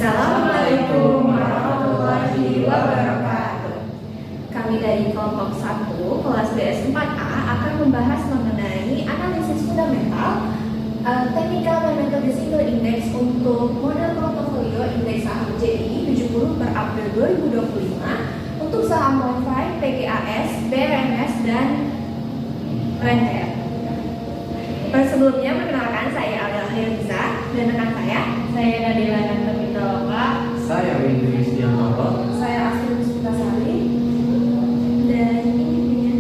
Assalamualaikum warahmatullahi wabarakatuh. Kami dari kelompok 1 kelas DS4A akan membahas mengenai analisis fundamental, technical dan metode single index untuk model portofolio indeks saham JI 70 per April 2025 untuk saham WiFi, PGAS, BRMS, dan UNTR. Sebelumnya perkenalkan, saya Alia Hirza dan rekan saya Nadila Nantapitaloka. Saya Windu Wisdiantoro. Saya Asli Puspitasari. Dan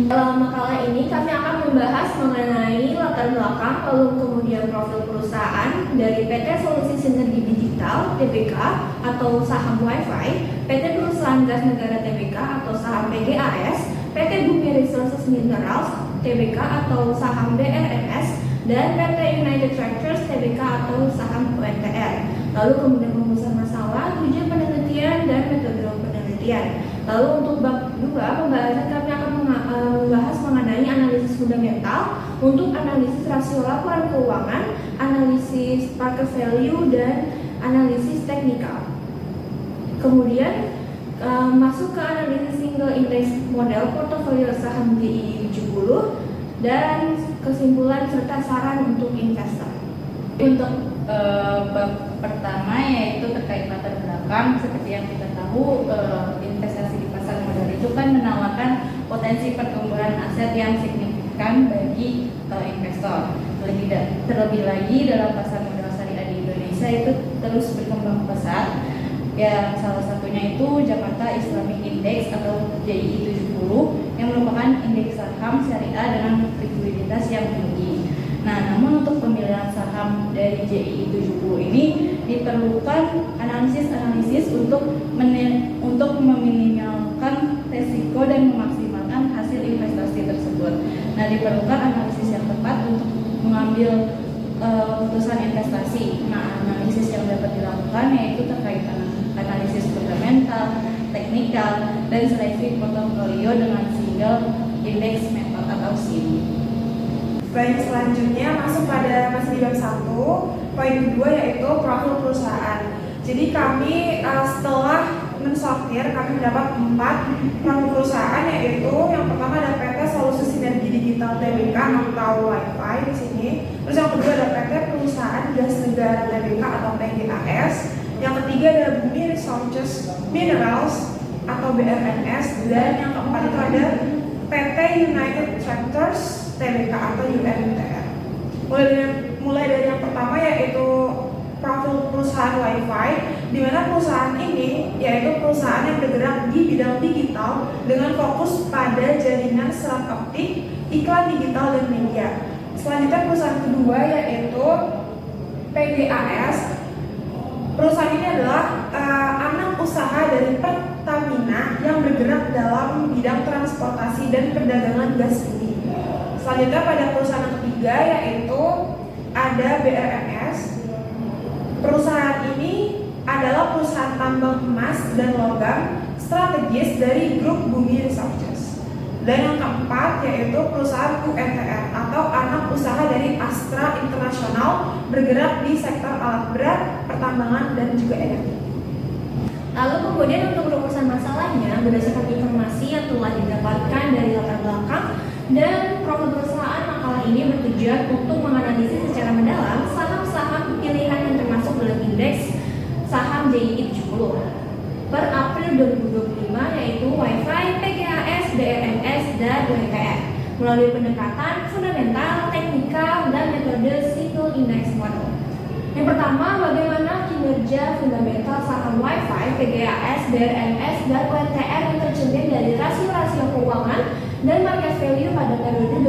dalam makalah ini kami akan membahas mengenai latar belakang lalu kemudian profil perusahaan dari PT Solusi Sinergi Digital (TBK) atau saham WiFi, PT Perusahaan Gas Negara (TBK) atau saham PGAS, PT Bumi Resources Minerals (TBK) atau saham BRMS, dan PT United Tractors (TBK) atau saham UNTR. Lalu kemudian rumusan masalah, tujuan penelitian, dan metode penelitian. Lalu untuk bab 2 pembahasan kami akan membahas mengenai analisis fundamental untuk analisis rasio laporan keuangan, analisis market value, dan analisis teknikal. Kemudian masuk ke analisis single index model portofolio saham JI 70 dan kesimpulan serta saran untuk investor. Untuk bab pertama yaitu terkait latar belakang. Seperti yang kita tahu, investasi di pasar modal itu kan menawarkan potensi pertumbuhan aset yang signifikan bagi investor. Terlebih lagi dalam pasar modal syariah di Indonesia itu terus berkembang pesat. Yang salah satunya itu Jakarta Islamic Index atau JI 70 yang merupakan indeks saham syariah dengan likuiditas yang tinggi. Nah, namun untuk pemilihan saham dari JI 70 ini diperlukan analisis untuk meminimalkan resiko dan memaksimalkan hasil investasi tersebut. Nah, diperlukan analisis yang tepat untuk mengambil keputusan investasi. Nah, analisis yang dapat dilakukan yaitu terkait analisis fundamental, teknikal, dan seleksi portofolio dengan single index method atau SIM. Baik, selanjutnya masuk pada masih di bab 1, poin kedua yaitu profil perusahaan. Jadi kami setelah mensortir, kami mendapat 4 profil perusahaan, yaitu yang pertama ada PT Solusi Sinergi Digital (TBK) atau WiFi di sini. Terus yang kedua ada PT Perusahaan Gas Negara (TBK) atau PGAS. Yang ketiga ada Bumi Resources Minerals atau BRMS, dan yang keempat itu ada PT United Tractors (TBK) atau UNTR. Mulai dari yang pertama yaitu profil perusahaan WiFi, di mana perusahaan ini yaitu perusahaan yang bergerak di bidang digital dengan fokus pada jaringan serat optik, iklan digital, dan media. Selanjutnya perusahaan kedua yaitu PGAS. Perusahaan ini adalah anak usaha dari Pertamina yang bergerak dalam bidang transportasi dan perdagangan gas bumi. Selanjutnya pada perusahaan yang ketiga yaitu ada BRMS. Perusahaan ini adalah perusahaan tambang emas dan logam strategis dari grup Bumi Resources. Dan yang keempat yaitu perusahaan UNTR atau anak usaha dari Astra International, bergerak di sektor alat berat, pertambangan, dan juga energi. Lalu kemudian untuk rumusan masalahnya berdasarkan informasi yang telah didapatkan dari latar belakang dan profil perusahaan, makalah ini bertujuan untuk menganalisis secara mendalam saham-saham pilihan yang termasuk dalam indeks saham JI 70 per April 2025 yaitu WiFi, PGAS, BRMS, dan UNTR melalui pendekatan fundamental, teknikal, dan metode single index model. Yang pertama, bagaimana kinerja fundamental saham WiFi, PGAS, BRMS, dan UNTR yang tercermin dari rasio-rasio keuangan dan market value pada periode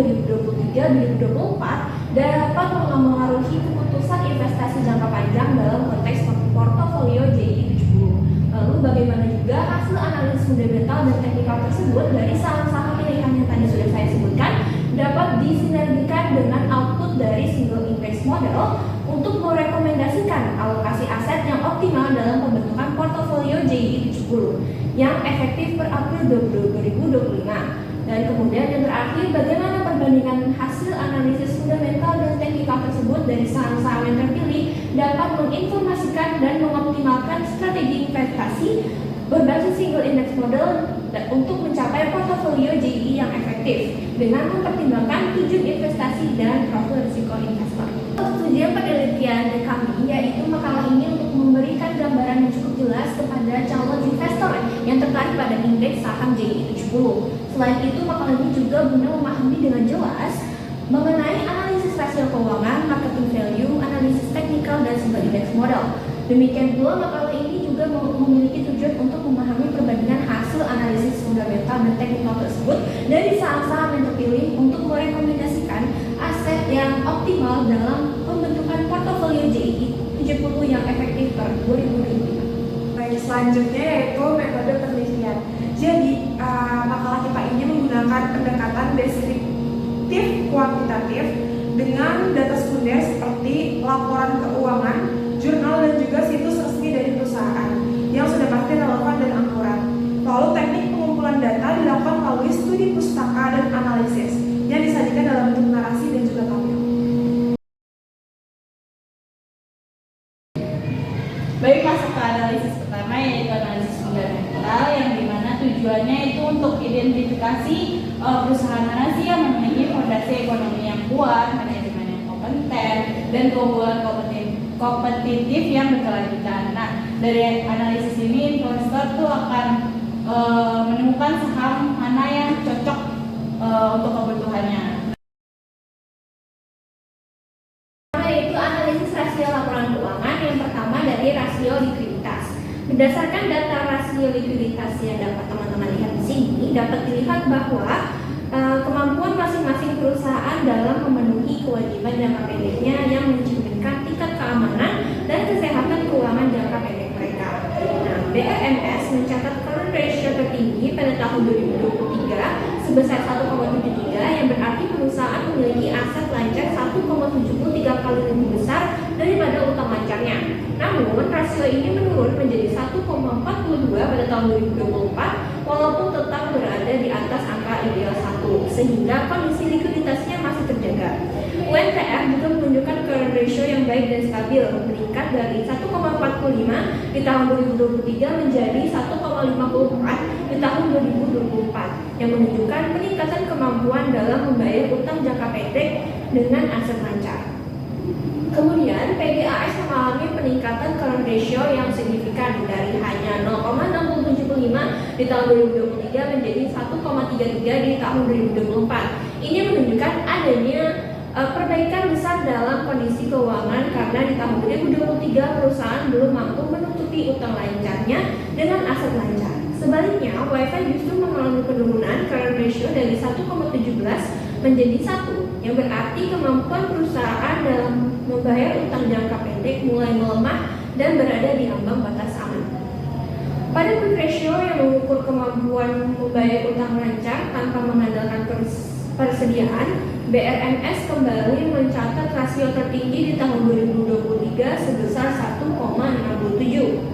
2023-2024 dapat mengaruhi keputusan investasi jangka panjang dalam konteks portofolio JI 70. Lalu bagaimana juga hasil analisis fundamental dan teknikal tersebut dari saham-saham pilihan yang tadi sudah saya sebutkan dapat disinergikan dengan output dari single index model untuk merekomendasikan alokasi aset yang optimal dalam pembentukan portofolio JI 70 yang efektif per April 2025. Dan kemudian yang terakhir, bagaimana perbandingan hasil analisis fundamental dan teknikal tersebut dari saham-saham yang terpilih dapat menginformasikan dan mengoptimalkan strategi investasi berbasis single index model dan untuk mencapai portofolio JI yang efektif dengan mempertimbangkan tujuan investasi dan profil risiko investor. Tujuan penelitian dari kami yaitu makalah ini untuk memberikan gambaran yang cukup jelas kepada calon investor yang tertarik pada indeks saham JI 70. Selain itu, makalah ini juga guna memahami dengan jelas mengenai analisis rasio keuangan, marketing value, analisis teknikal, dan sumber indeks model. Demikian pula makalah ini juga memiliki tujuan untuk memahami perbandingan hasil analisis fundamental dan teknikal tersebut dari saham-saham yang terpilih untuk merekomendasikan aset yang optimal dalam pembentukan portofolio JI 70 yang efektif per 2025. Baik, selanjutnya yaitu metode penelitian. Jadi, makalah kita ini menggunakan pendekatan deskriptif kuantitatif dengan data sekunder seperti laporan keuangan, jurnal, dan juga situs resmi dari perusahaan yang sudah pasti relevan dan akurat. Lalu teknik pengumpulan data dilakukan melalui studi pustaka dan analisis yang disajikan dalam bentuk narasi dan juga tabel. Baik, masuk ke analisis pertama yaitu analisis fundamental yang dimana tujuannya itu untuk identifikasi perusahaan mana sih yang memiliki fondasi ekonomi yang kuat, manajemen yang kompeten, dan keunggulan kompetitif yang berkelanjutan. Nah, dari analisis ini investor tuh akan menemukan saham mana yang cocok untuk kebutuhannya. Yaitu analisis rasio laporan keuangan. Yang pertama dari rasio likuiditas. Berdasarkan data rasio likuiditas yang dapat teman-teman lihat di sini, dapat dilihat bahwa kemampuan masing-masing perusahaan dalam memenuhi kewajiban jangka pendeknya yang mencerminkan tingkat keamanan dan kesehatan keuangan jangka pendek mereka. Nah, BRMS mencatat current ratio tertinggi pada tahun 2023 sebesar 1,73 yang berarti perusahaan memiliki aset lancar 1,73 kali lebih besar daripada utang lancarnya. Namun, rasio ini menurun menjadi 1,42 pada tahun 2024 walaupun tetap berada di atas angka ideal 1 sehingga kondisi likuiditasnya masih terjaga. UNTR juga menunjukkan current ratio yang baik dan stabil, meningkat dari 1,45 di tahun 2023 menjadi 1,54 di tahun 2024 yang menunjukkan peningkatan kemampuan dalam membayar utang jangka pendek dengan aset lancar. Kemudian, PGAS mengalami peningkatan current ratio yang signifikan dari hanya 0,675 di tahun 2023 menjadi 1,33 di tahun 2024. Ini menunjukkan adanya perbaikan besar dalam kondisi keuangan karena di tahun 2023 perusahaan belum mampu menutupi utang lancarnya dengan aset lancar. Sebaliknya, WiFi justru mengalami penurunan current ratio dari 1,17 menjadi 1, yang berarti kemampuan perusahaan dalam membayar utang jangka pendek mulai melemah dan berada di ambang batas aman. Pada quick ratio yang mengukur kemampuan membayar utang lancar tanpa mengandalkan persediaan, BRMS kembali mencatat rasio tertinggi di tahun 2023 sebesar 1,67.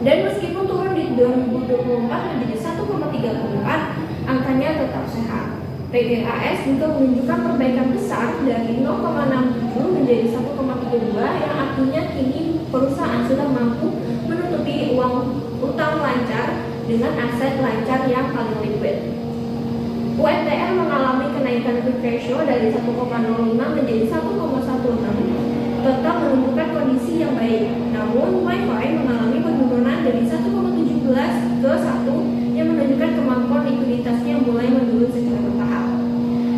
Dan meskipun turun di 2024 menjadi 1,34, angkanya tetap sehat. PGAS juga menunjukkan perbaikan besar dari 0,67 menjadi 1,32 yang artinya kini perusahaan sudah mampu menutupi utang lancar dengan aset lancar yang paling liquid. UNTR mengalami kenaikan quick ratio dari 1,05 menjadi 1,16, tetap menunjukkan kondisi yang baik. Namun, WiFi mengalami penurunan dari 1,17 ke 1 yang menunjukkan kemampuan likuiditasnya mulai menurun secara bertahap.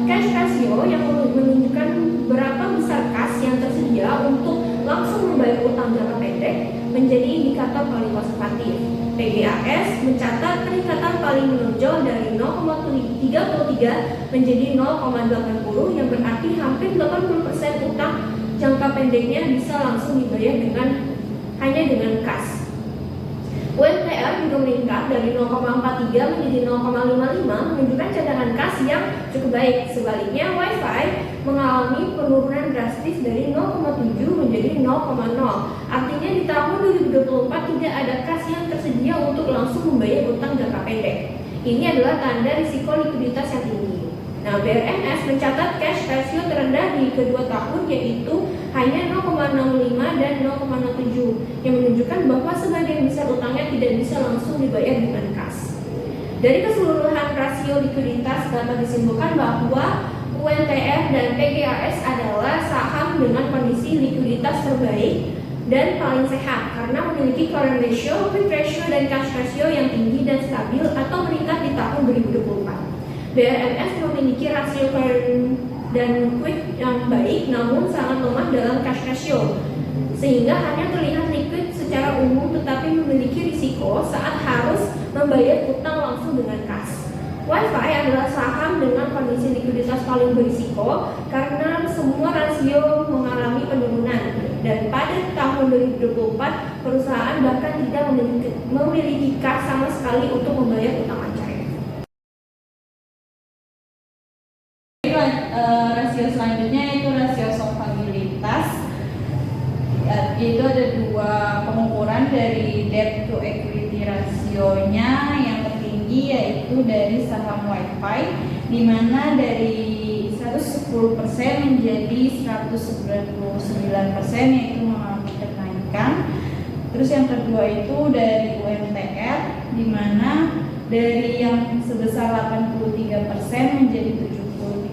Cash ratio yang menunjukkan berapa besar kas yang tersedia untuk langsung membayar utang jangka pendek menjadi indikator paling konservatif. PGAS mencatat peningkatan paling menonjol dari 0,33 menjadi 0,80 yang berarti hampir 80% utang jangka pendeknya bisa langsung dibayar hanya dengan kas. UNTR juga meningkat dari 0,43 menjadi 0,55 menunjukkan cadangan kas yang cukup baik. Sebaliknya, WiFi mengalami penurunan drastis dari 0,7 menjadi 0,0. Artinya di tahun 2024 tidak ada kas yang tersedia untuk langsung membayar utang jangka pendek. Ini adalah tanda risiko likuiditas yang tinggi. Nah, BRMS mencatat cash ratio terendah di kedua tahun yaitu hanya 0,05 dan 0,07 yang menunjukkan bahwa sebagian besar utangnya tidak bisa langsung dibayar dengan kas. Dari keseluruhan rasio likuiditas dapat disimpulkan bahwa UNTR dan PGAS adalah saham dengan kondisi likuiditas terbaik dan paling sehat karena memiliki current ratio, quick ratio, dan cash ratio yang tinggi dan stabil atau meningkat di tahun 2024. BRMS memiliki rasio current dan quick yang baik namun sangat lemah dalam cash ratio sehingga hanya terlihat liquid secara umum tetapi memiliki risiko saat harus membayar utang langsung dengan kas. WiFi adalah saham dengan kondisi likuiditas paling berisiko karena semua rasio mengalami penurunan dan pada tahun 2024 perusahaan bahkan tidak memiliki kas sama sekali untuk membayar utang ancai. Rasio selanjutnya yaitu rasio solvabilitas. Itu ada dua pengukuran dari debt to equity rasionya. Yang tertinggi yaitu dari saham WiFi di mana dari 110% menjadi 199% yaitu mengalami kenaikan. Terus yang kedua itu dari UNTR di mana dari yang sebesar 83% menjadi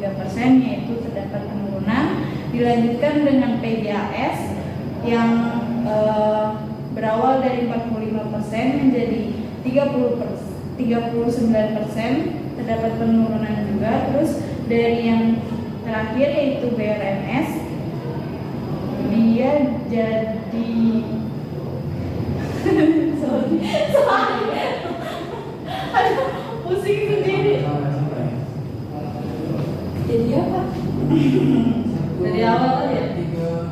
73% yaitu terdapat penurunan. Dilanjutkan dengan PGAS yang berawal dari 45% menjadi 39% terdapat penurunan juga. Terus dari yang terakhir yaitu BRMS dia jadi aduh pusing sendiri. Jadi apa? Dari awal tadi ya?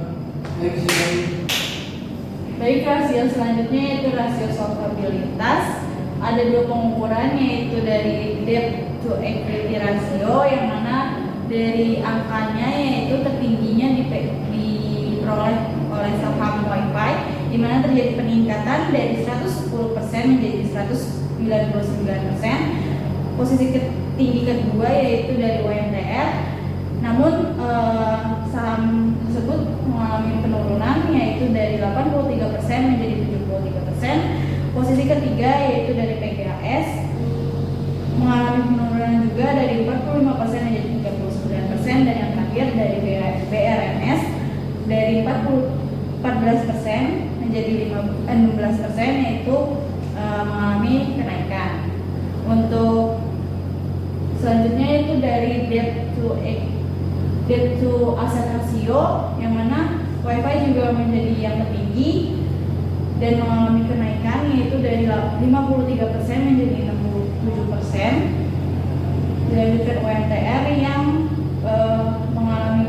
Baik, rasio selanjutnya yaitu rasio solvabilitas. Ada dua pengukuran yaitu dari debt to equity ratio yang mana dari angkanya yaitu tertingginya diperoleh oleh saham WiFi di mana terjadi peningkatan dari 110% menjadi 199%. Posisi tinggi kedua yaitu dari UNTR. Namun saham tersebut mengalami penurunan yaitu dari 83% menjadi 73%. Posisi ketiga yaitu dari PGAS mengalami penurunan juga dari 45% menjadi 39%. Dan yang terakhir dari BRMS dari 14% menjadi 16% yaitu mengalami kenaikan. Untuk selanjutnya itu dari debt to asset ratio yang mana WiFi juga menjadi yang tertinggi dan mengalami kenaikan yaitu dari 53% menjadi 67%. Dilanjutkan UNTR yang mengalami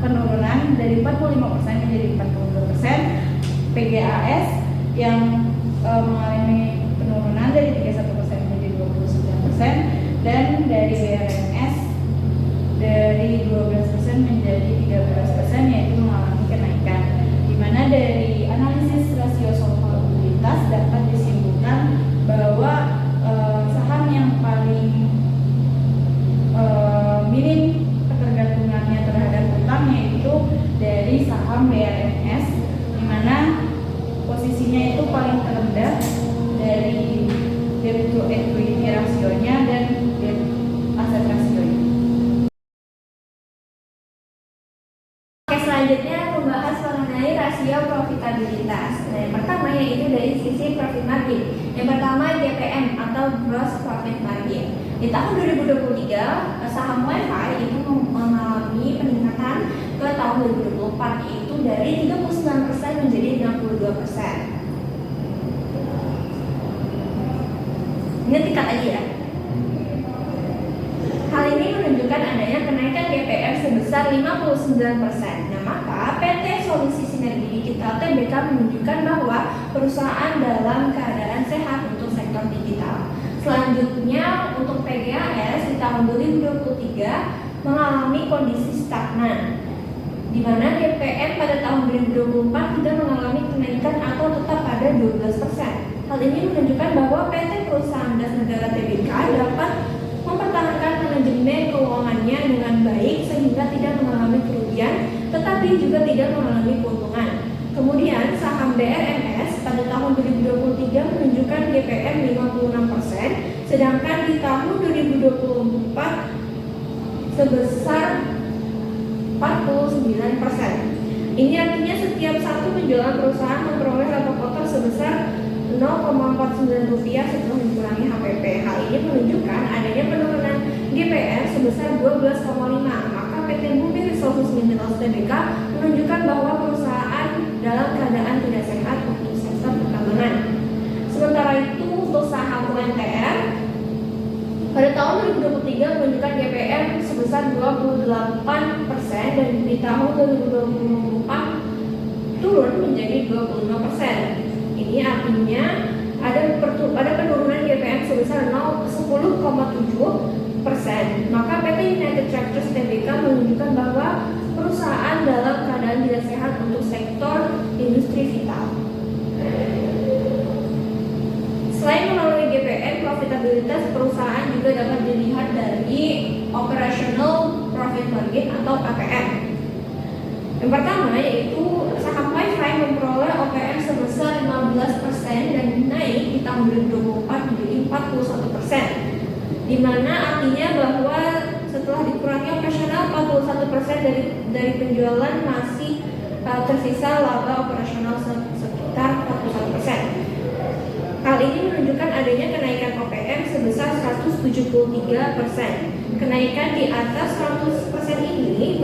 penurunan dari 45% menjadi 42%. PGAS yang mengalami penurunan dari 31% menjadi 29%. Dan dari BRMS dari 12% menjadi 13% yaitu mengalami kenaikan. Di mana dari analisis rasio solvabilitas dapat disimpulkan bahwa saham yang paling minim ketergantungannya terhadap utang yaitu dari saham BRMS di mana posisinya itu paling terendah dari debt to equity rasionya dan debt asset rasionya. Oke, selanjutnya membahas mengenai rasio profitabilitas. Nah, yang pertama yaitu dari sisi profit margin. Yang pertama GPM atau gross profit margin. Di tahun 2023 saham WiFi itu mengalami peningkatan ke tahun 2024 yaitu dari 39% menjadi 62%. Ini tingkat aja ya. Hal ini menunjukkan adanya kenaikan GPM sebesar 59%. Nah, maka PT Solusi Sinergi Digital Tbk menunjukkan bahwa perusahaan dalam keadaan sehat untuk sektor digital. Selanjutnya untuk PGAS di tahun 2023 mengalami kondisi stagnan, di mana GPM pada tahun 2024 tidak mengalami kenaikan atau tetap pada 12%. Hal ini menunjukkan bahwa PT Perusahaan Das Negara Tbk dapat mempertahankan manajemen keuangannya dengan baik sehingga tidak mengalami kerugian, tetapi juga tidak mengalami keuntungan. Kemudian saham BRMS pada tahun 2023 menunjukkan GPM 56%, sedangkan di tahun 2024 sebesar 49%. Ini artinya setiap satu penjualan perusahaan memperoleh laba kotor sebesar Rp0,49 setelah dikurangi HPP. Hal ini menunjukkan adanya penurunan GPM sebesar 12,5. Maka PT Bumi Resources Minerals Tbk menunjukkan bahwa perusahaan dalam keadaan tidak sehat untuk sektor pertambangan. Sementara itu untuk saham UNTR pada tahun 2023 menunjukkan GPM sebesar 28% dan di tahun 2024 turun menjadi 25%. Ini artinya ada penurunan GPM sebesar 10,7%. Maka PT United Tractors Tbk menunjukkan bahwa perusahaan dalam keadaan tidak sehat untuk sektor industri vital. Selain melalui GPM, profitabilitas perusahaan juga dapat dilihat dari Operational Profit Margin atau OPM. Yang pertama yaitu saham Wi-Fi memperoleh OPM sebesar 15% dan naik di tahun 2024 menjadi 41%. Di mana artinya bahwa setelah dikurangi operasional 41% dari penjualan masih tersisa laba operasional sekitar 41%. Hal ini menunjukkan adanya kenaikan OPM sebesar 173%. Kenaikan di atas 100% ini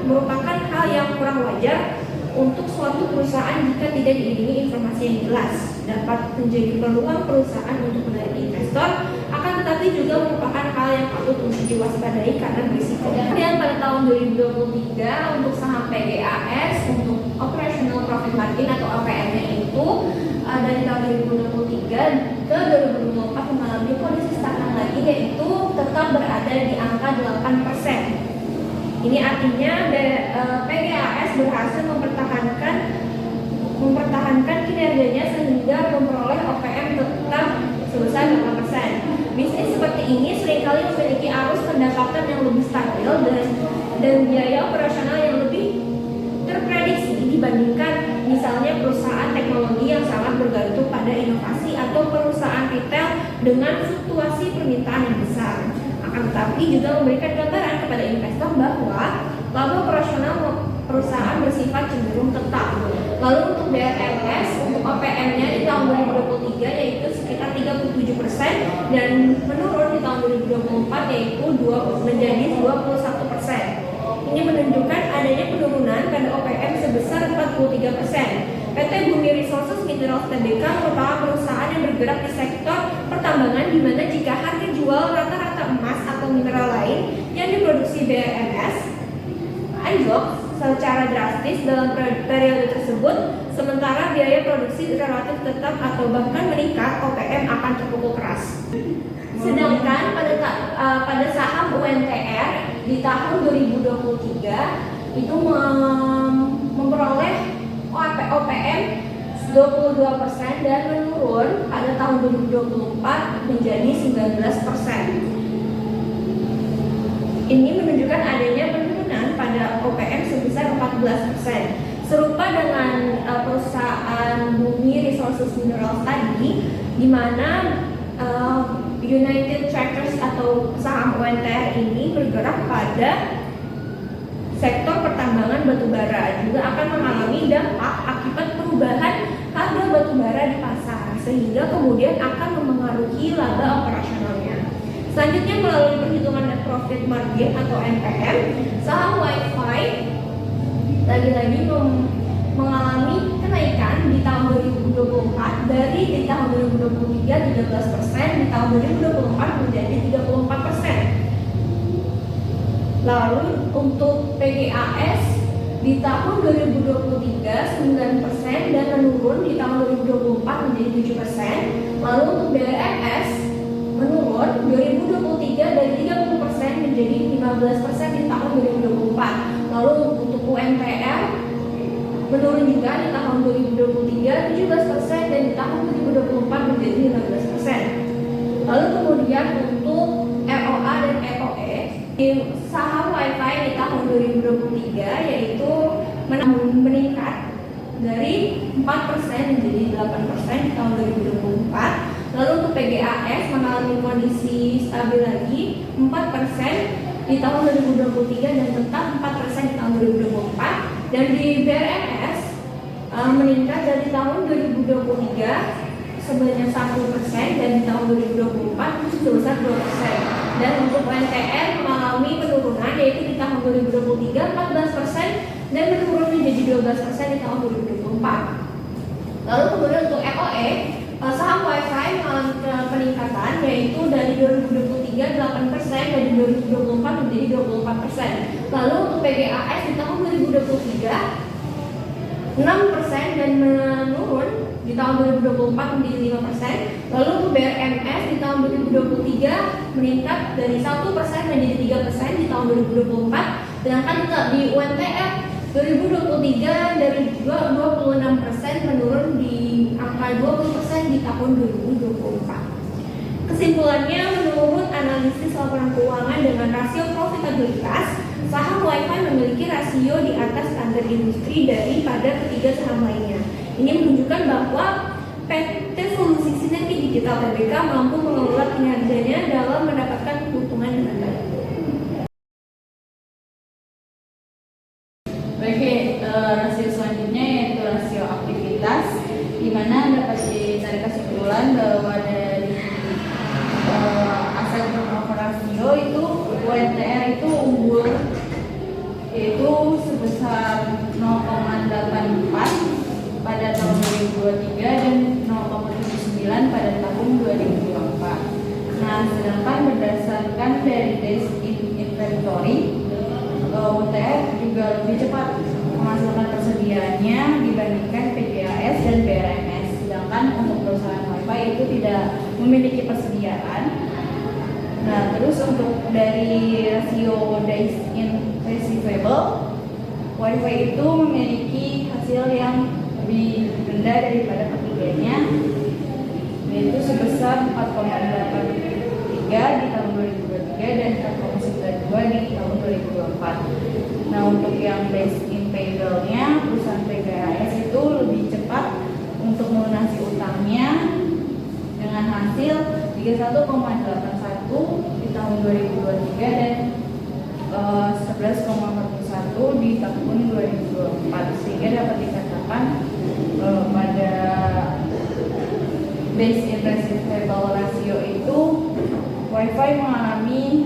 merupakan hal yang kurang wajar untuk suatu perusahaan jika tidak diiringi informasi yang jelas. Dapat menjadi peluang perusahaan untuk menarik investor, akan tetapi juga merupakan hal yang patut untuk diwaspadai karena berisiko. Dan pada tahun 2023 untuk saham PGAS untuk Operational Profit Margin atau OPM-nya itu dari tahun 2023 ke 2024 mengalami kondisi stagnan lagi, yaitu tetap berada di angka 8%. Ini artinya PGAS berhasil mempertahankan kinerjanya sehingga memperoleh OPM tetap sebesar 8%. Bisnis seperti ini seringkali memiliki arus pendapatan yang lebih stabil dan biaya operasional yang lebih terprediksi dibandingkan misalnya perusahaan teknologi yang sangat bergantung pada inovasi atau perusahaan retail dengan fluktuasi permintaan yang besar. Akan tetapi juga memberikan gambaran kepada investor bahwa laba operasional perusahaan bersifat cenderung tetap. Lalu untuk BRMS, untuk OPM-nya di tahun 2023 yaitu sekitar 37% dan menurun di tahun 2024 yaitu menjadi 21%. Ini menunjukkan adanya penurunan pada OPM sebesar 43%. PT Bumi Resources Minerals Tbk merupakan perusahaan yang bergerak di sektor pertambangan di mana jika harga jual rata-rata emas atau mineral lain yang diproduksi BRMS anjlok secara drastis dalam periode tersebut, sementara biaya produksi relatif tetap atau bahkan meningkat, OPM akan terpukul keras. Sedangkan pada saham UNTR di tahun 2023 itu memperoleh OPM 22% dan menurun pada tahun 2024 menjadi 19%. Ini menunjukkan adanya penurunan pada OPM sebesar 14%. Serupa dengan perusahaan Bumi Resources Minerals tadi, di mana United Tractors atau saham UNTR ini bergerak pada sektor pertambangan batubara, juga akan mengalami dampak akibat perubahan harga batubara di pasar, sehingga kemudian akan memengaruhi laba operasionalnya. Selanjutnya melalui perhitungan net profit margin atau NPM, saham Wi-Fi lagi-lagi mengalami kenaikan di tahun 2024 dari di tahun 2023 13%, di tahun 2024 menjadi 34%. Lalu untuk PGAS di tahun 2023 9% dan menurun di tahun 2024 menjadi 7%. Lalu untuk BRMS menurun 2023 dari 30% menjadi 15% di tahun 2024. Lalu untuk UNTR menurun juga di tahun 2023 17% dan di tahun 2024 menjadi 15%. Lalu kemudian untuk ROA dan ROE Saham WiFi di tahun 2023 yaitu meningkat dari 4% menjadi 8% di tahun 2024. Lalu untuk PGAS mengalami kondisi stabil lagi 4% di tahun 2023 dan tetap 4% di tahun 2024. Dan di BRMS meningkat dari tahun 2023 sebanyak 1% dan di tahun 2024 sebesar 2%. Dan untuk UNTR mengalami penurunan yaitu di tahun 2023 14% dan menurun menjadi 12% di tahun 2024. Lalu kemudian untuk EOE saham WiFi mengalami peningkatan yaitu dari 2023 8% dan di 2024 menjadi 24%. Lalu untuk PGAS di tahun 2023 6% dan menurun di tahun 2024 menjadi 5%. Lalu untuk BRMS di tahun 2023 meningkat dari 1% menjadi 3% di tahun 2024. Sedangkan di UNTR 2023 dari 26% menurun di angka 20% di tahun 2024. Kesimpulannya, menurut analisis laporan keuangan dengan rasio profitabilitas, saham WiFi memiliki rasio di atas standar industri daripada ketiga saham lainnya. Ini menunjukkan bahwa PT Solusi Sinergi Digital Tbk mampu mengelola kinerjanya dalam mendapatkan keuntungan dengan baik. Baik, rasio selanjutnya yaitu rasio aktivitas, di mana dapat ditarik kesimpulan bahwa dari aset turnover rasio itu UNTR itu unggul yaitu sebesar 0,84 pada tahun 2023 dan 0,79 pada tahun 2024. Nah, sedangkan berdasarkan dari days in inventory, UNTR juga lebih cepat menghasilkan persediaannya dibandingkan PGAS dan BRMS. Sedangkan untuk perusahaan WiFi itu tidak memiliki persediaan. Nah, terus untuk dari rasio days in receivable, WiFi itu memiliki hasil yang lebih rendah daripada ketiganya, yaitu sebesar 4,83 di tahun 2023 dan 4,92 di tahun 2024. Nah, untuk yang days in payable-nya, perusahaan PGAS itu lebih cepat untuk melunasi utangnya dengan hasil 31,81 di tahun 2023 dan 11,41 di tahun 2024, sehingga dapat dikatakan pada base in receivable ratio itu WiFi mengalami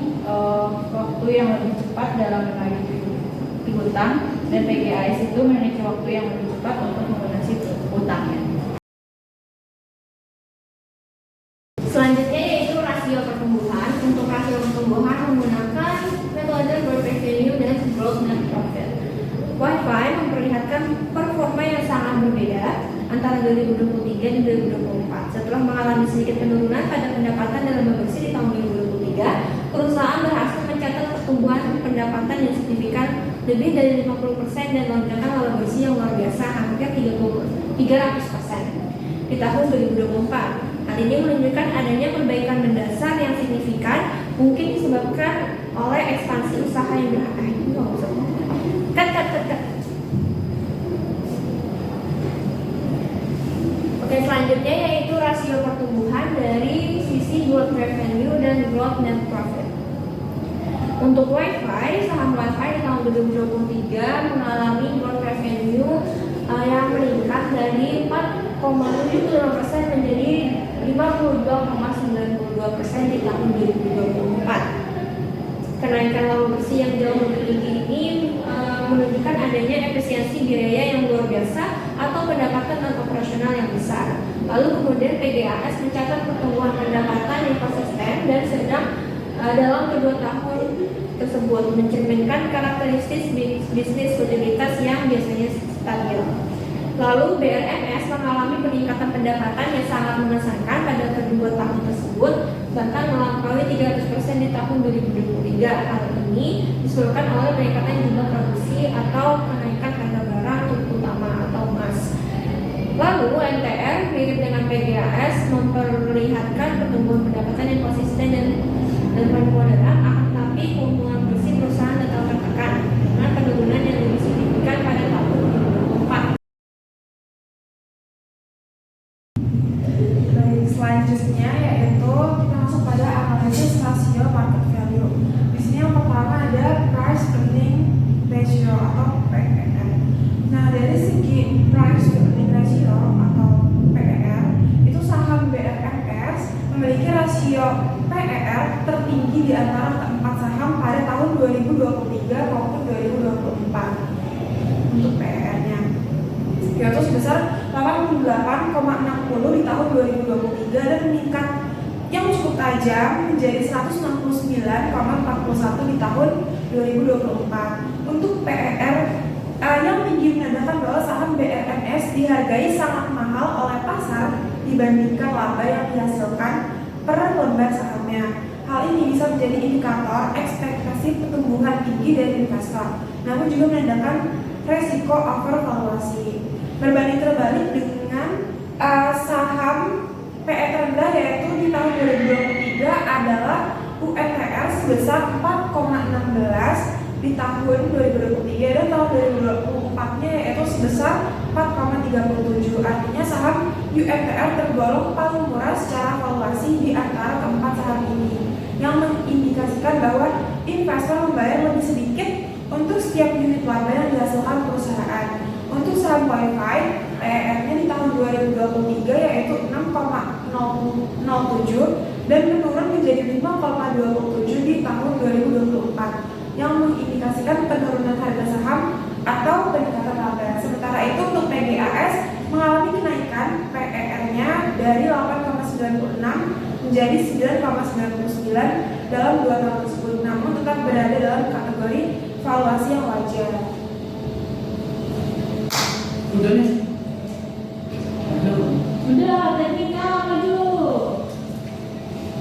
waktu yang lebih cepat dalam menagih hutang dan PGAS itu memiliki waktu yang lebih cepat untuk melunasi hutangnya. Selanjutnya yaitu rasio pertumbuhan. Untuk rasio pertumbuhan menggunakan metode growth revenue dan growth net profit. WiFi memperlihatkan performa yang sangat berbeda antara 2023 dan 2024. Setelah mengalami sedikit penurunan pada pendapatan dan laba bersih di tahun 2023, perusahaan berhasil mencatat pertumbuhan pendapatan yang signifikan lebih dari 50% dan lonjakan laba bersih yang luar biasa hampir 300% di tahun 2024. Hal ini menunjukkan adanya perbaikan mendasar yang signifikan, mungkin disebabkan oleh ekspansi usaha yang berarti. Oke, selanjutnya yaitu rasio pertumbuhan dari sisi growth revenue dan growth net profit. Untuk WiFi, saham WiFi di tahun 2023 mengalami growth revenue yang meningkat dari 4,75% menjadi 52,92% di tahun 2024. Kenaikan laba bersih yang jauh lebih tinggi ini menunjukkan adanya efisiensi biaya yang luar biasa atau pendapatan non operasional yang besar. Lalu kemudian PGAS mencatat pertumbuhan pendapatan yang konsisten dan sedang dalam kedua tahun tersebut, mencerminkan karakteristik bisnis utilitas yang biasanya stabil. Lalu BRMS mengalami peningkatan pendapatan yang sangat mengesankan pada kedua tahun tersebut, bahkan melampaui 300% di tahun 2023. Hal ini disebabkan oleh peningkatan jumlah produksi atau kenaikan harga barang utama atau emas. Lalu NTR mirip dengan PGAS memperlihatkan pertumbuhan pendapatan yang konsisten dan moderat, akan tetapi berarti keuntungan bersih perusahaan tetap tertekan dengan penurunan yang lebih signifikan pada tahun 2024. Baik, selanjutnya yaitu kita masuk pada analisis rasio market value. Di sini yang pertama ada price earning ratio atau PER. Nah, dari segi price earning ratio atau PER, itu saham BRMS memiliki rasio PER tertinggi di antara keempat saham pada tahun 2023 maupun 2024 untuk PER-nya, yaitu sebesar 88,60 di tahun 2023 dan meningkat yang cukup tajam menjadi 169,41 di tahun 2024. Untuk PER yang tinggi menandakan bahwa saham BRMS dihargai sangat mahal oleh pasar dibandingkan laba yang dihasilkan per lembar sahamnya. Hal ini bisa menjadi indikator ekspektasi pertumbuhan tinggi dari investor, namun juga menandakan resiko overvaluasi. Berbanding terbalik dengan saham PE terendah yaitu di tahun 2023 adalah UNTR sebesar 4,16 di tahun 2023 dan tahun 2024-nya yaitu sebesar 4,37. Artinya saham UNTR tergolong paling murah secara valuasi di antara keempat saham ini, yang mengindikasikan bahwa investor membayar lebih sedikit untuk setiap unit laba yang dihasilkan perusahaan. Untuk saham Wi-Fi, PER-nya di tahun 2023 yaitu 6,07 dan menurun menjadi 5,27 di tahun 2024, yang mengindikasikan penurunan harga saham atau peningkatan laba. Sementara itu untuk PGAS mengalami kenaikan PER-nya dari 8,96 menjadi 9,99 dalam 2 tahun tersebut, namun tetap berada dalam kategori valuasi yang wajar. Udah nih. Udah, teknikal apa dulu?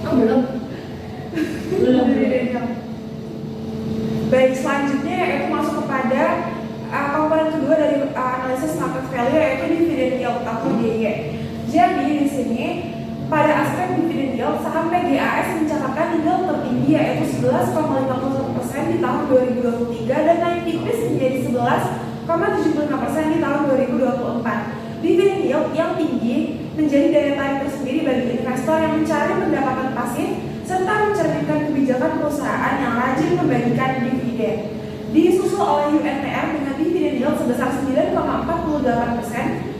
Oh, belum. Belum. Baik, selanjutnya yaitu masuk kepada komponen kedua dari analisis market value yaitu dividend yield atau DY. Jadi di sini pada aspek dividend yield saham PGAS mencatatkan yield tertinggi yaitu 11,51% di tahun 2023 dan naik tipis menjadi 11,75% di tahun 2024. Dividend yield yang tinggi menjadi daya tarik tersendiri bagi investor yang mencari pendapatan pasif serta mencerminkan kebijakan perusahaan yang rajin membagikan dividen. Disusul oleh UNTR dengan dividen yield sebesar 9,48%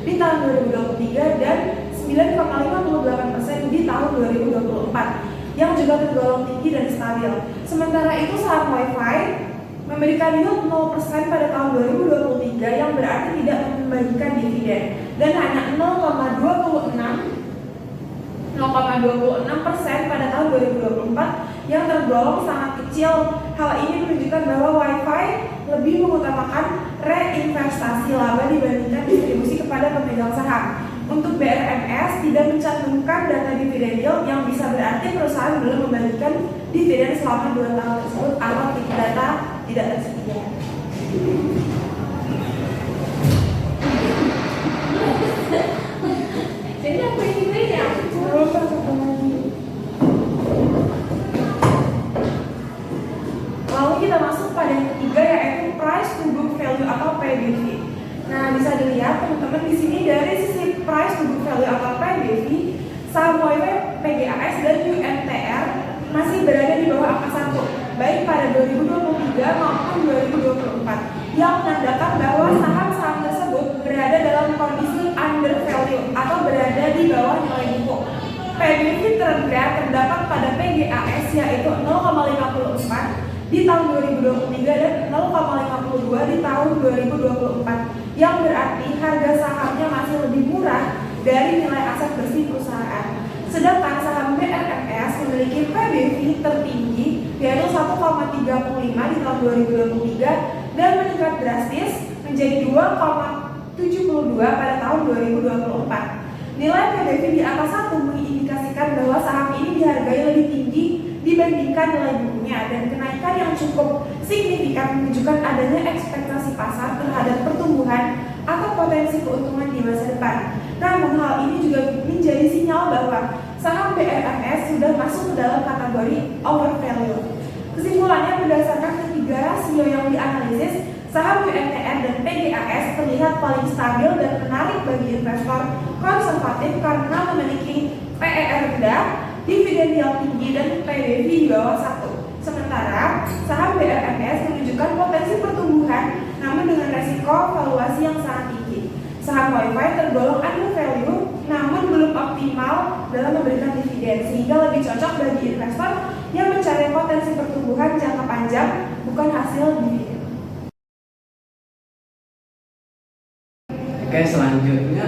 di tahun 2023 dan 9,58% di tahun 2024, yang juga tergolong tinggi dan stabil. Sementara itu saham Wi-Fi memberikan yield 0% pada tahun 2023 yang berarti tidak membagikan dividen dan hanya 0,26% pada tahun 2024 yang tergolong sangat kecil. Hal ini menunjukkan bahwa Wi-Fi lebih mengutamakan reinvestasi laba dibandingkan distribusi kepada pemegang saham. Untuk BRMS tidak mencantumkan data dividen yield yang bisa berarti perusahaan belum membagikan dividen selama 2 tahun tersebut atau data tidak tersedia. Jadi apa ini ya? Lalu kita masuk pada yang ketiga yaitu price to book value atau PBV. Nah, bisa dilihat teman-teman di sini dari sisi price to book value atau PBV, saham Wi-Fi, PGAS dan UNTR masih berada di bawah angka 1, baik pada 2023 maupun 2024, yang menandakan bahwa saham-saham tersebut berada dalam kondisi undervalue atau berada di bawah nilai buku. PBV terendah terdapat pada PGAS yaitu 0,54 di tahun 2023 dan 0,52 di tahun 2024, yang berarti harga sahamnya masih lebih murah dari nilai aset bersih perusahaan. Sedangkan saham BRMS memiliki PBV tertinggi yaitu 1,35 di tahun 2023 dan meningkat drastis menjadi 2,72 pada tahun 2024. Nilai PBV di angka 1 mengindikasikan bahwa saham ini dihargai lebih tinggi dibandingkan nilai bukunya, dan kenaikan yang cukup signifikan menunjukkan adanya ekspektasi pasar terhadap pertumbuhan atau potensi keuntungan di masa depan. Namun hal ini juga menjadi sinyal bahwa saham BRMS sudah masuk ke dalam kategori overvalue. Kesimpulannya, berdasarkan ketiga rasio yang dianalisis, saham UMTR dan PGAS terlihat paling stabil dan menarik bagi investor konservatif karena memiliki PER rendah, dividen yang tinggi, dan PBV di bawah 1. Sementara saham BRMS menunjukkan potensi pertumbuhan namun dengan resiko valuasi yang sangat tinggi. Saham WiFi tergolong undervalue namun belum optimal dalam memberikan dividen, sehingga lebih cocok bagi investor yang mencari potensi pertumbuhan jangka panjang, bukan hasil dividen. Oke, selanjutnya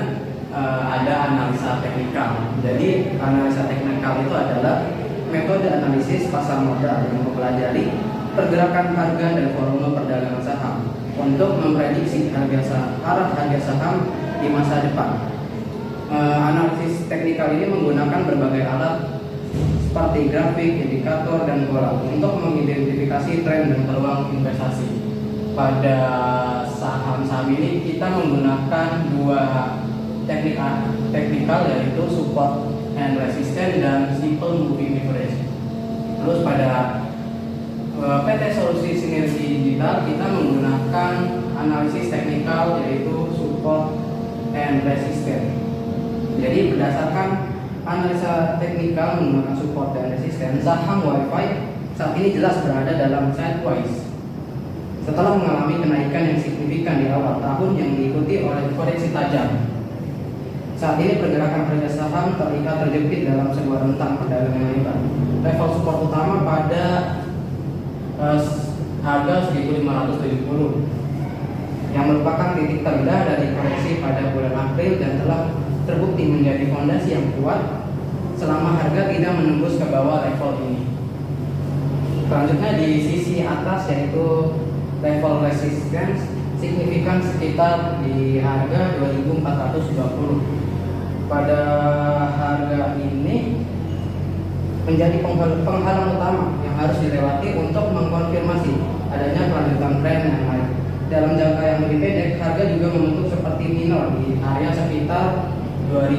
ada analisa teknikal. Jadi analisa teknikal itu adalah metode analisis pasar modal yang mempelajari pergerakan harga dan volume perdagangan saham untuk memprediksi arah harga saham di masa depan. Analisis teknikal ini menggunakan berbagai alat seperti grafik, indikator, dan pola untuk mengidentifikasi tren dan peluang investasi. Pada saham-saham ini kita menggunakan dua teknikal, yaitu support and resistance dan simple moving average. Terus pada PT Solusi Sinergi Digital kita menggunakan analisis teknikal, yaitu support and resistance. Jadi berdasarkan analisa teknikal menggunakan support dan resistance, saham WiFi saat ini jelas berada dalam sideways setelah mengalami kenaikan yang signifikan di awal tahun yang diikuti oleh koreksi tajam. Saat ini pergerakan harga saham terlihat terjepit dalam sebuah rentang perdagangan lebar. Level support utama pada harga 1.570 yang merupakan titik terendah dari koreksi pada bulan April dan telah terbukti menjadi fondasi yang kuat selama harga tidak menembus ke bawah level ini. Selanjutnya di sisi atas yaitu level resistance signifikan sekitar di harga 2.420. Pada harga ini menjadi penghalang utama yang harus dilewati untuk mengkonfirmasi adanya kelanjutan tren yang naik. Dalam jangka yang lebih pendek, harga juga membentuk seperti minor di area sekitar 2.000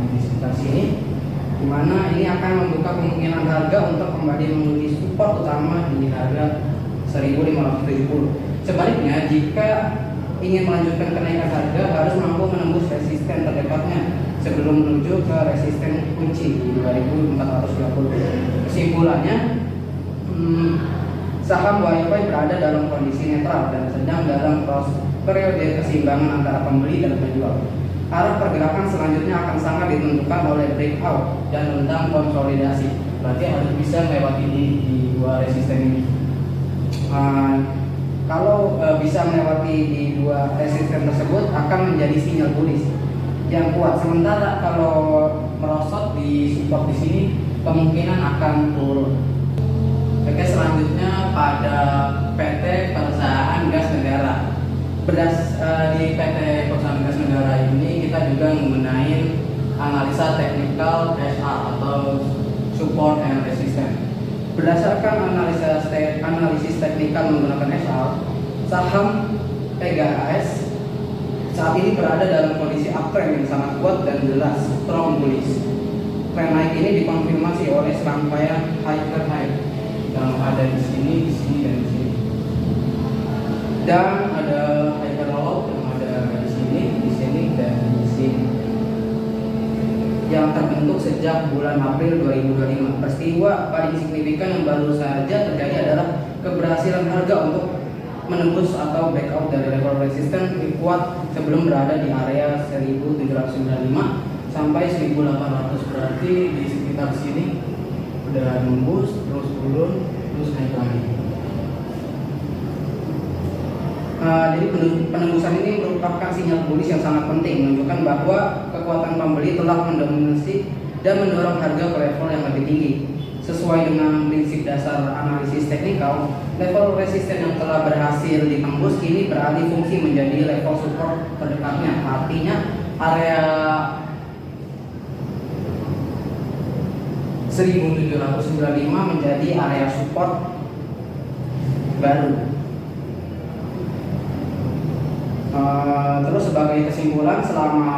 di sekitar sini, di mana ini akan membuka kemungkinan harga untuk kembali menguji support utama di harga 1.570. Sebaliknya, jika ingin melanjutkan kenaikan harga, harus mampu menembus resisten terdekatnya sebelum menuju ke resisten kunci di 2.420. Kesimpulannya, saham WiFi berada dalam kondisi netral dan sedang dalam periode keseimbangan antara pembeli dan penjual. Arah pergerakan selanjutnya akan sangat ditentukan oleh breakout dan rentang konsolidasi. Berarti harus bisa melewati di dua resisten ini. Kalau bisa melewati di dua resisten tersebut akan menjadi sinyal bullish yang kuat. Sementara kalau merosot di support di sini kemungkinan akan turun. Oke, selanjutnya pada PT Perusahaan Gas Negara. Di PT Perusahaan Gas Negara ini kita juga mengenai analisa teknikal SR atau support and resistance. Berdasarkan analisis teknikal menggunakan SR, saham PGAS saat ini berada dalam kondisi uptrend yang sangat kuat dan jelas strong bullish. Tren naik ini dikonfirmasi oleh serangkaian high yang ada di sini, dan di sini. Dan ada hyperlow yang ada di sini, dan di sini. Yang terbentuk sejak bulan April 2025. Peristiwa paling signifikan yang baru saja terjadi adalah keberhasilan harga untuk menembus atau breakout dari level resisten kuat sebelum berada di area 1795 sampai 1800. Berarti di sekitar sini udah nembus, terus turun, terus naik lagi. Jadi penembusan ini merupakan sinyal bullish yang sangat penting, menunjukkan bahwa kekuatan pembeli telah mendominasi dan mendorong harga ke level yang lebih tinggi. Sesuai dengan prinsip dasar analisis teknikal, level resisten yang telah berhasil ditembus kini beralih fungsi menjadi level support terdekatnya. Artinya area 1795 menjadi area support baru. Terus sebagai kesimpulan, selama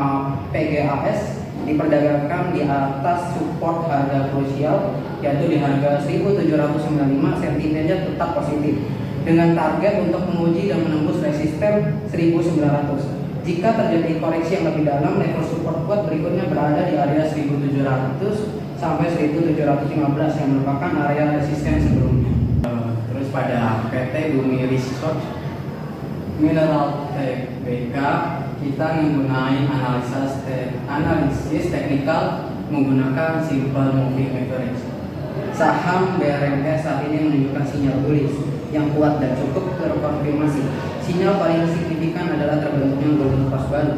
PGAS diperdagangkan di atas support harga krusial, yaitu di harga 1795, sentimennya tetap positif dengan target untuk menguji dan menembus resisten 1900. Jika terjadi koreksi yang lebih dalam, level support kuat berikutnya berada di area 1700 sampai 1715 yang merupakan area resisten sebelumnya. Terus pada PT Bumi Resource Mineral Tbk, kita menggunakan analisis teknikal menggunakan simple moving average. Saham BRMS saat ini menunjukkan sinyal bullish yang kuat dan cukup terkonfirmasi. Sinyal paling signifikan adalah terbentuknya golden cross baru.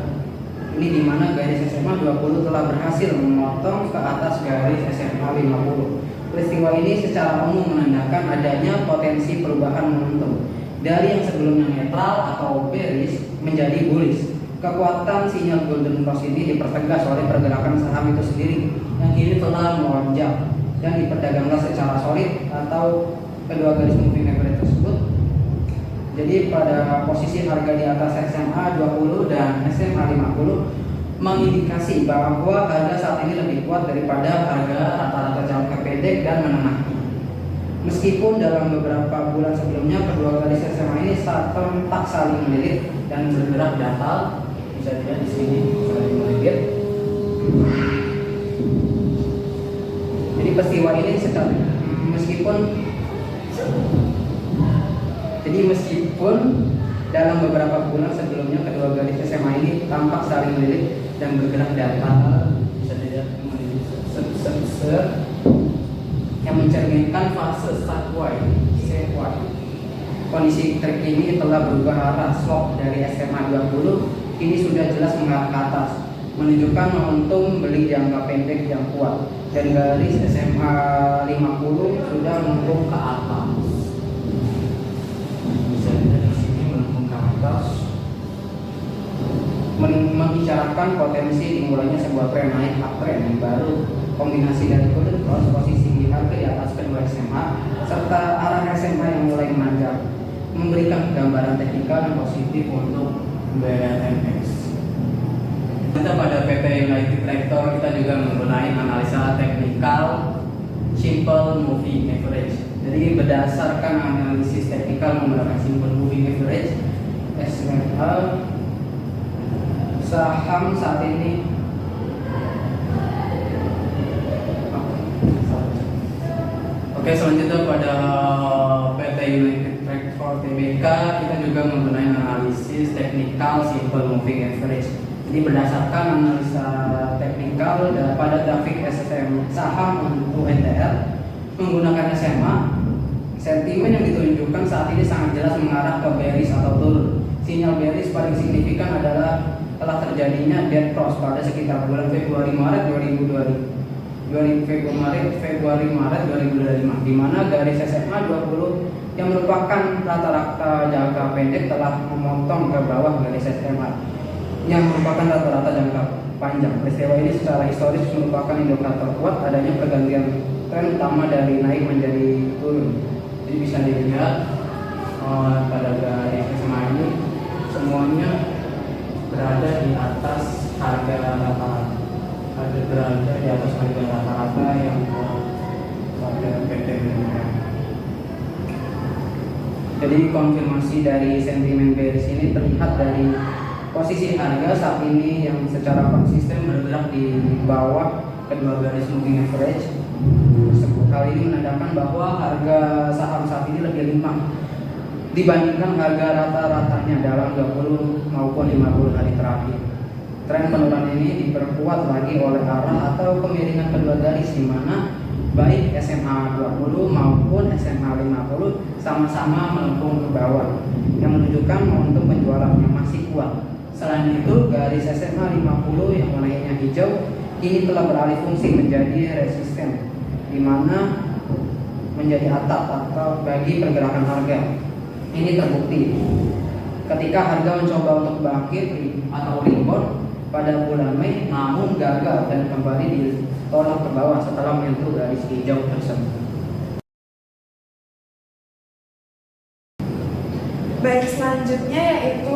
Ini di mana garis SMA 20 telah berhasil memotong ke atas garis SMA 50. Peristiwa ini secara umum menandakan adanya potensi perubahan momentum dari yang sebelumnya netral atau bearish menjadi bullish. Kekuatan sinyal golden cross ini dipertegas oleh pergerakan saham itu sendiri yang kini telah melonjak dan diperdagangkan secara solid atau kedua garis moving average tersebut. Jadi pada posisi harga di atas SMA 20 dan SMA 50 mengindikasi bahwa harga saat ini lebih kuat daripada harga rata-rata jangka pendek dan menengah. Meskipun dalam beberapa bulan sebelumnya kedua garis SMA ini tampak saling melilit dan bergerak datar, bisa dilihat di sini saling melilit. Jadi peristiwa ini meskipun dalam beberapa bulan sebelumnya kedua garis SMA ini tampak saling melilit dan bergerak datar, bisa dilihat yang mencerminkan fase sideways. Kondisi terkini telah berubah arah, slope dari SMA 20 kini sudah jelas mengarah ke atas, menunjukkan momentum beli jangka pendek yang kuat, dan garis SMA 50 sudah melengkung ke atas. Bisa dilihat di sini melengkung ke atas, membicarakan potensi dimulainya sebuah tren naik uptrend yang baru. Kombinasi dari golden cross, posisi di harga di atas kedua SMA, serta arah SMA yang mulai menanjak, memberikan gambaran teknikal yang positif untuk BRMX. Kita pada PT United Tractor kita juga menggunakan analisa teknikal simple moving average. Jadi berdasarkan analisis teknikal menggunakan simple moving average SMA, saham saat ini Oke, selanjutnya pada PT United Tractor Tbk kita juga menggunakan analisis teknikal simple moving average. Jadi berdasarkan analisa teknikal pada grafik SSM saham untuk NTR menggunakan SMA, sentimen yang ditunjukkan saat ini sangat jelas mengarah ke bearish atau turun. Sinyal bearish paling signifikan adalah telah terjadinya dead cross pada sekitar bulan Februari-Maret 2025, di mana garis SMA 20 yang merupakan rata-rata jangka pendek telah memotong ke bawah garis SMA yang merupakan rata-rata jangka panjang. Peristiwa ini secara historis merupakan indikator kuat adanya pergantian tren utama dari naik menjadi turun. Jadi bisa dilihat pada garis SMA ini semuanya berada di atas harga rata-rata. Berada di atas harga rata-rata yang pada PT BRMX. Jadi konfirmasi dari sentimen bearish ini terlihat dari posisi harga saat ini yang secara konsisten bergerak di bawah kedua garis moving average tersebut. Hal ini menandakan bahwa harga saham saat ini lebih lemah dibandingkan harga rata-ratanya dalam 20 maupun 50 hari terakhir. Tren penurunan ini diperkuat lagi oleh arah atau kemiringan kedua garis, di mana baik SMA 20 maupun SMA 50 sama-sama melengkung ke bawah yang menunjukkan momentum penjualan yang masih kuat. Selain itu, garis SMA 50 yang warnanya hijau kini telah beralih fungsi menjadi resisten, di mana menjadi atap atau bagi pergerakan harga. Ini terbukti ketika harga mencoba untuk bangkit atau rebound pada bulan Mei, namun gagal dan kembali ditolak ke bawah setelah menyentuh garis hijau tersebut. Baik, selanjutnya yaitu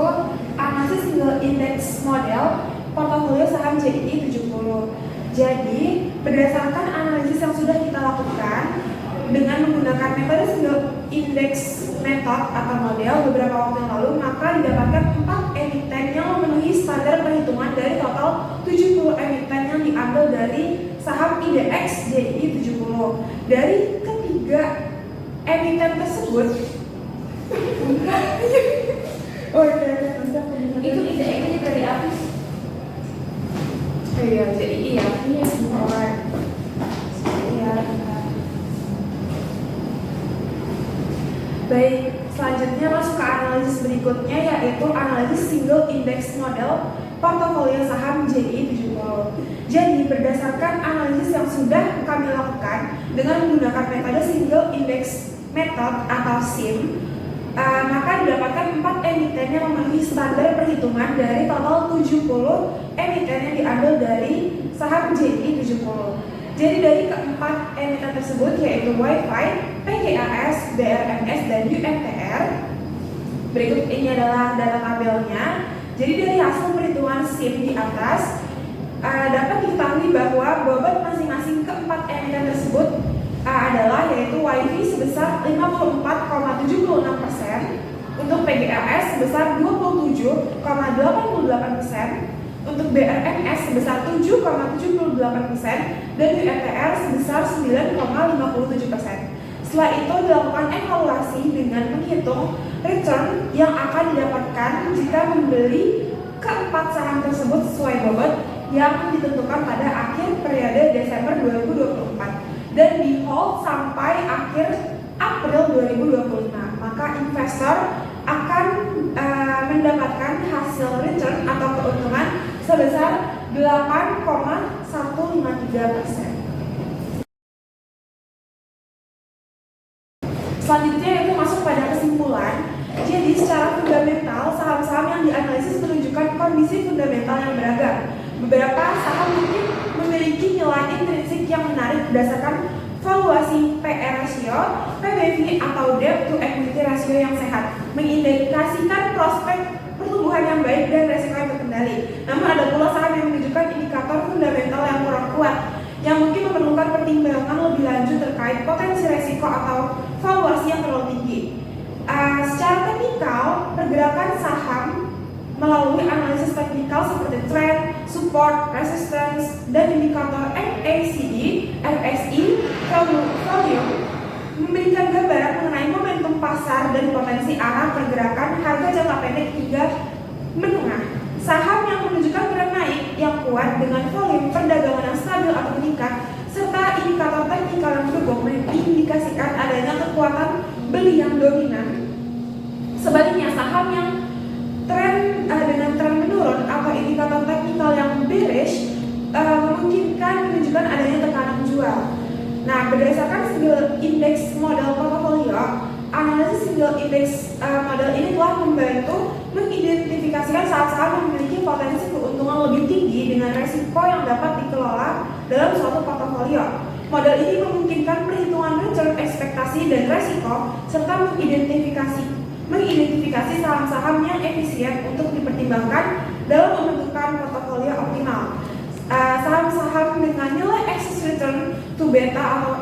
analisis single index model portofolio saham JII 70. Jadi, berdasarkan analisis yang sudah kita lakukan dengan menggunakan metode single index method atau model beberapa waktu yang lalu, maka didapatkan 4 emiten yang memenuhi standar perhitungan dari total 70 emiten yang diambil dari saham IDX JI 70. Dari ketiga emiten tersebut, Itu ide-ide dari apa sih? iya, JI ya. Iya. Alright. Iya. Baik, selanjutnya masuk ke analisis berikutnya, yaitu analisis single index model portofolio saham JI 70. Jadi, berdasarkan analisis yang sudah kami lakukan dengan menggunakan metode single index method atau SIM, maka didapatkan 4 emiten yang memenuhi standar perhitungan dari total 70 emiten yang diambil dari saham JI 70. Jadi dari keempat emiten tersebut, yaitu WiFi, PGAS, BRMS, dan UMTR. Berikut ini adalah data tabelnya. Jadi dari hasil perhitungan SIM di atas, dapat diketahui bahwa bobot masing-masing keempat emiten tersebut adalah yaitu WiFi sebesar 54,76%, untuk PGAS sebesar 27,88%, untuk BRMS sebesar 7,78%, dan UMTR sebesar 9,57%. Setelah itu dilakukan evaluasi dengan menghitung return yang akan didapatkan jika membeli keempat saham tersebut sesuai bobot yang ditentukan pada akhir periode Desember 2024 dan di hold sampai akhir April 2025. Maka investor akan mendapatkan hasil return atau keuntungan sebesar 8,153%. Selanjutnya itu masuk pada kesimpulan. Jadi secara fundamental, saham-saham yang dianalisis menunjukkan kondisi fundamental yang beragam. Beberapa saham mungkin memiliki nilai intrinsik yang menarik berdasarkan valuasi PE ratio, PBV atau debt to equity ratio yang sehat, mengindikasikan prospek pertumbuhan yang baik dan resiko yang terkendali. Namun ada pula saham yang menunjukkan indikator fundamental yang kurang kuat, yang mungkin memerlukan pertimbangan lebih lanjut terkait potensi resiko atau valuasi yang terlalu tinggi. Secara teknikal, pergerakan saham melalui analisis teknikal seperti trend, support, resistance, dan indikator MACD, RSI, volume memberikan gambaran mengenai momentum pasar dan potensi arah pergerakan harga jangka pendek hingga menengah. Saham yang menunjukkan tren naik yang kuat dengan volume perdagangan yang stabil atau meningkat, serta indikator teknikal yang mendukung mengindikasikan adanya kekuatan beli yang dominan. Sebaliknya, saham yang dengan tren menurun atau indikator teknikal yang bearish memungkinkan menunjukkan adanya tekanan jual. Nah, berdasarkan single index model portofolio, analisis single index model ini telah membantu mengidentifikasikan saham-saham yang memiliki potensi keuntungan lebih tinggi dengan resiko yang dapat dikelola dalam suatu portofolio. Model ini memungkinkan perhitungan return, ekspektasi, dan resiko, serta mengidentifikasi saham-saham yang efisien untuk dipertimbangkan dalam membentukkan portofolio optimal. Saham-saham dengan nilai excess return to beta atau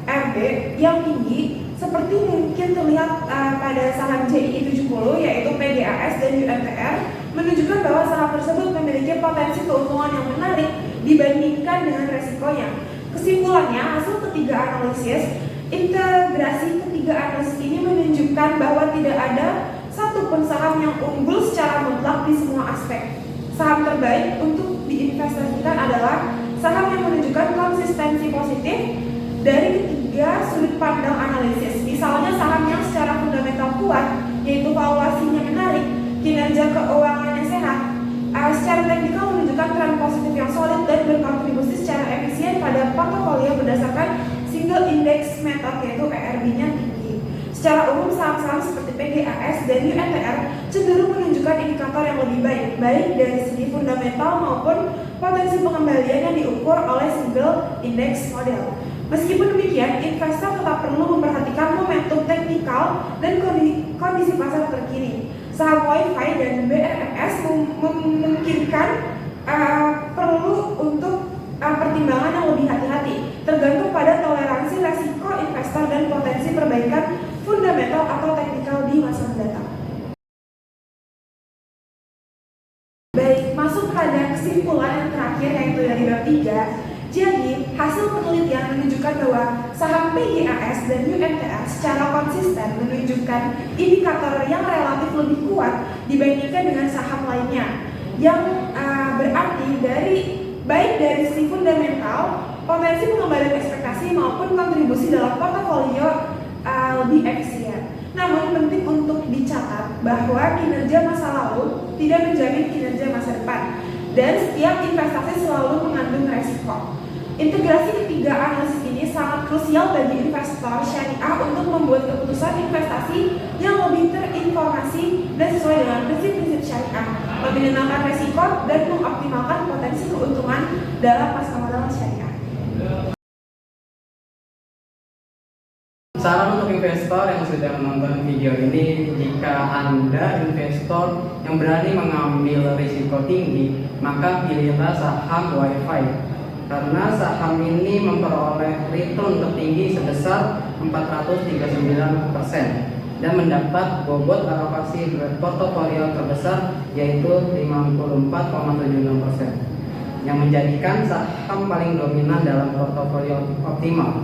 RB yang tinggi seperti mungkin terlihat pada saham JI 70 yaitu PGAS dan UMTR menunjukkan bahwa saham tersebut memiliki potensi keuntungan yang menarik dibandingkan dengan resikonya. Kesimpulannya, hasil ketiga analisis, integrasi ketiga analisis ini menunjukkan bahwa tidak ada satupun saham yang unggul secara mutlak di semua aspek. Saham terbaik untuk diinvestasikan adalah saham yang menunjukkan konsistensi positif dari ketiga sudut pandang analisis. Misalnya saham yang secara fundamental kuat, yaitu valuasinya menarik, kinerja keuangannya sehat, secara teknikal menunjukkan tren positif yang solid dan berkontribusi secara efisien pada portofolio berdasarkan single index method yaitu ERB-nya tinggi. Secara umum saham-saham seperti PGAS dan UMTR cenderung menunjukkan indikator yang lebih baik dari segi fundamental maupun potensi pengembalian yang diukur oleh single index model. Meskipun demikian, investor tetap perlu memperhatikan momentum teknikal dan kondisi pasar terkini. Saham WiFi dan BRMS memungkinkan perlu untuk yang terakhir yaitu dari bab 3. Jadi, hasil penelitian menunjukkan bahwa saham PGAS dan UMTS secara konsisten menunjukkan indikator yang relatif lebih kuat dibandingkan dengan saham lainnya. Yang berarti baik dari sisi fundamental, potensi pengembalian ekspektasi maupun kontribusi dalam portofolio lebih efisien. Namun penting untuk dicatat bahwa kinerja masa lalu tidak menjamin kinerja masa depan, dan setiap investasi selalu mengandung resiko. Integrasi ketiga analisis ini sangat krusial bagi investor syariah untuk membuat keputusan investasi yang lebih terinformasi dan sesuai dengan prinsip-prinsip syariah, meminimalkan resiko dan mengoptimalkan potensi keuntungan dalam pasar modal syariah. Saran untuk investor yang sudah menonton video ini, jika Anda investor yang berani mengambil risiko tinggi, maka pilihlah saham WiFi. Karena saham ini memperoleh return tertinggi sebesar 439% dan mendapat bobot alokasi portofolio terbesar yaitu 54,76%, yang menjadikan saham paling dominan dalam portofolio optimal.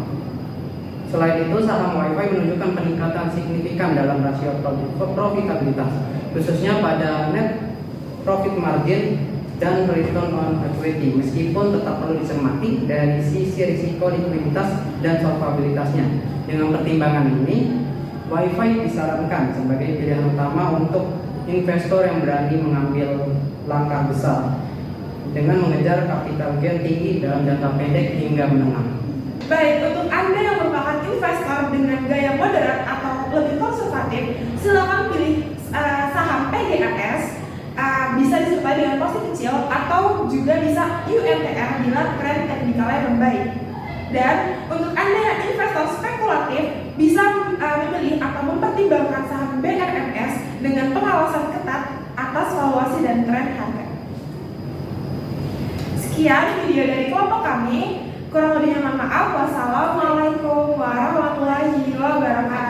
Selain itu, saham WiFi menunjukkan peningkatan signifikan dalam rasio profitabilitas, khususnya pada net profit margin dan return on equity, meskipun tetap perlu dicermati dari sisi risiko likuiditas dan solvabilitasnya. Dengan pertimbangan ini, WiFi disarankan sebagai pilihan utama untuk investor yang berani mengambil langkah besar dengan mengejar capital gain tinggi dalam jangka pendek hingga menengah. Baik, untuk Anda yang merupakan investor dengan gaya moderat atau lebih konservatif, silakan pilih saham PGAS, bisa disertai dengan posisi kecil atau juga bisa UMTR bila tren teknikalnya membaik. Dan untuk Anda yang investor spekulatif, bisa memilih atau mempertimbangkan saham BRMS dengan pengawasan ketat atas valuasi dan tren harga. Sekian video dari kelompok kami. Kurang lebihnya mohon maaf. Wassalamualaikum warahmatullahi wabarakatuh.